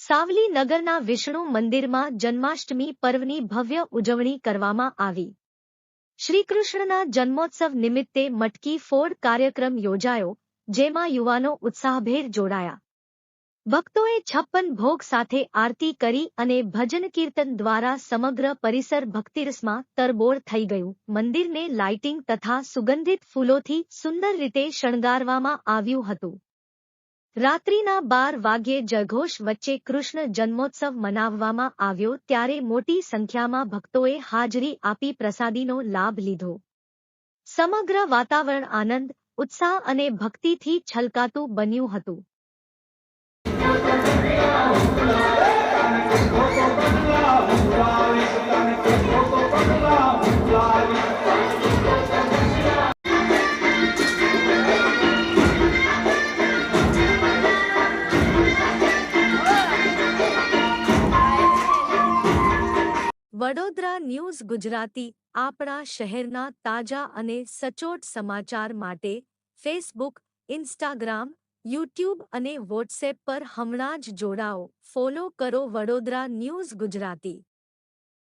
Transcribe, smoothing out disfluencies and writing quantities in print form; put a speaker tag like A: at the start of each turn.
A: સાવલી નગરના વિષ્ણુ મંદિરમાં જન્માષ્ટમી પર્વની ભવ્ય ઉજવણી કરવામાં આવી. શ્રીકૃષ્ણના જન્મોત્સવ નિમિત્તે મટકી ફોડ કાર્યક્રમ યોજાયો, જેમાં યુવાનો ઉત્સાહભેર જોડાયા. ભક્તોએ 56 ભોગ સાથે આરતી કરી અને ભજન કીર્તન દ્વારા સમગ્ર પરિસર ભક્તિરસમાં તરબોળ થઈ ગયું. મંદિરને લાઇટિંગ તથા સુગંધિત ફૂલોથી સુંદર રીતે શણગારવામાં આવ્યું હતું. રાત્રિના 12 વાગ્યે જયઘોષ વચ્ચે કૃષ્ણ જન્મોત્સવ મનાવવામાં આવ્યો, ત્યારે મોટી સંખ્યામાં ભક્તોએ હાજરી આપી પ્રસાદીનો લાભ લીધો. સમગ્ર વાતાવરણ આનંદ, ઉત્સાહ અને ભક્તિથી છલકાતું બન્યું હતું. વડોદરા ન્યૂઝ ગુજરાતી આપણા શહેરના તાજા અને સચોટ સમાચાર માટે ફેસબુક, ઇન્સ્ટાગ્રામ, યુટ્યુબ અને વોટ્સએપ પર હમણાં જ જોડાઓ. ફોલો કરો વડોદરા ન્યૂઝ ગુજરાતી.